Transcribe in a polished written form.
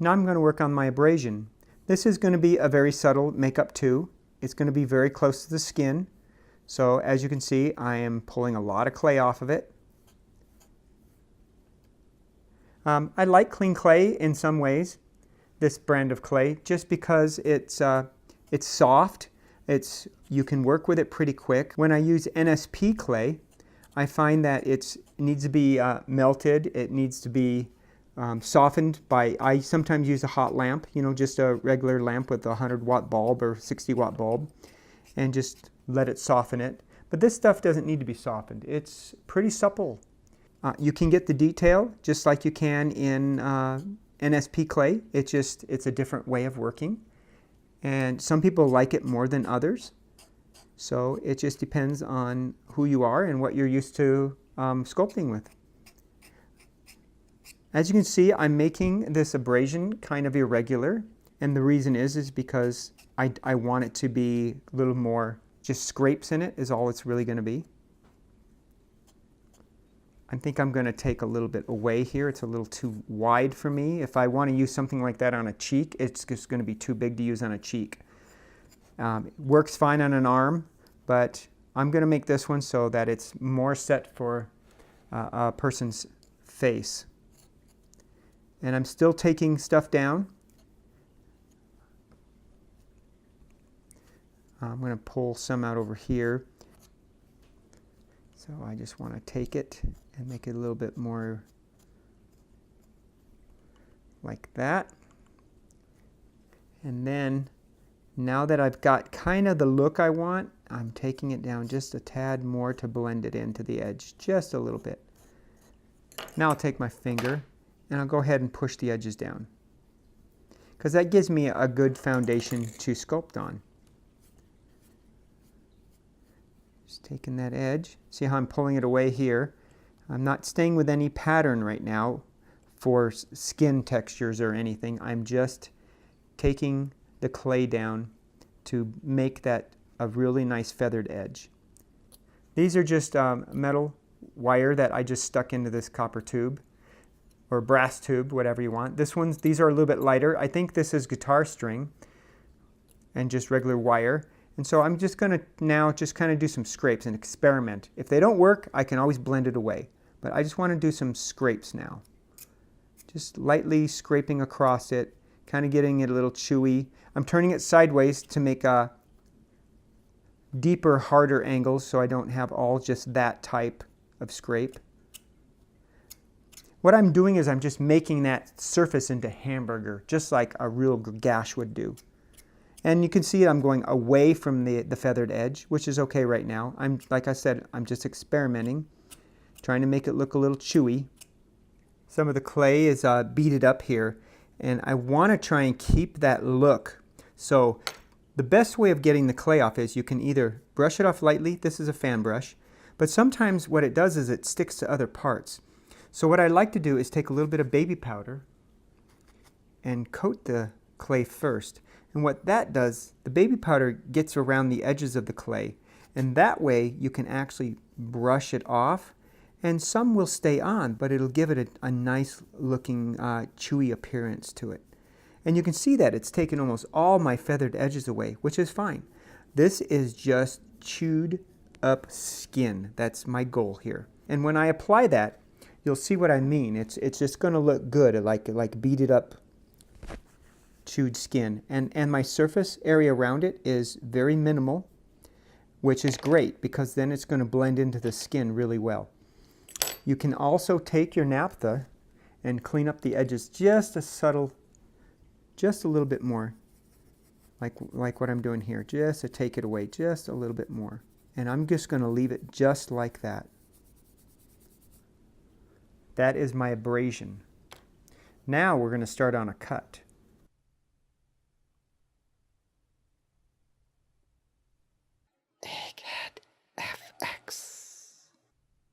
Now I'm going to work on my abrasion. This is going to be a very subtle makeup too. It's going to be very close to the skin. So as you can see, I am pulling a lot of clay off of it. I like Kleen Clay in some ways, this brand of clay, just because it's soft. You can work with it pretty quick. When I use NSP clay, I find that it needs to be melted. It needs to be softened by, I sometimes use a hot lamp, you know, just a regular lamp with a 100-watt bulb or 60-watt bulb, and just let it soften it. But this stuff doesn't need to be softened. It's pretty supple. You can get the detail just like you can in NSP clay. It's a different way of working. And some people like it more than others. So it just depends on who you are and what you're used to sculpting with. As you can see, I'm making this abrasion kind of irregular. And the reason is because I want it to be a little more, just scrapes in it is all it's really going to be. I think I'm going to take a little bit away here. It's a little too wide for me. If I want to use something like that on a cheek, it's just going to be too big to use on a cheek. It works fine on an arm, but I'm going to make this one so that it's more set for a person's face. And I'm still taking stuff down. I'm going to pull some out over here. So I just want to take it and make it a little bit more like that. And then now that I've got kind of the look I want, I'm taking it down just a tad more to blend it into the edge, just a little bit. Now I'll take my finger and I'll go ahead and push the edges down, because that gives me a good foundation to sculpt on. Just taking that edge. See how I'm pulling it away here? I'm not staying with any pattern right now for skin textures or anything. I'm just taking the clay down to make that a really nice feathered edge. These are just metal wire that I just stuck into this copper tube or brass tube, whatever you want. These are a little bit lighter. I think this is guitar string and just regular wire. And so I'm just going to now just kind of do some scrapes and experiment. If they don't work, I can always blend it away. But I just want to do some scrapes now. Just lightly scraping across it, kind of getting it a little chewy. I'm turning it sideways to make a deeper, harder angles so I don't have all just that type of scrape. What I'm doing is I'm just making that surface into hamburger, just like a real gash would do. And you can see I'm going away from the feathered edge, which is okay right now. Like I said, I'm just experimenting, trying to make it look a little chewy. Some of the clay is beaded up here, and I want to try and keep that look. So the best way of getting the clay off is you can either brush it off lightly. This is a fan brush, but sometimes what it does is it sticks to other parts. So what I like to do is take a little bit of baby powder and coat the clay first. And what that does, the baby powder gets around the edges of the clay, and that way you can actually brush it off, and some will stay on, but it'll give it a nice looking chewy appearance to it. And you can see that it's taken almost all my feathered edges away, which is fine. This is just chewed up skin. That's my goal here. And when I apply that, you'll see what I mean. It's just going to look good, like beaded up chewed skin. And my surface area around it is very minimal, which is great because then it's going to blend into the skin really well. You can also take your naphtha and clean up the edges just a little bit more, like what I'm doing here, just to take it away just a little bit more. And I'm just going to leave it just like that. That is my abrasion. Now we're going to start on a cut.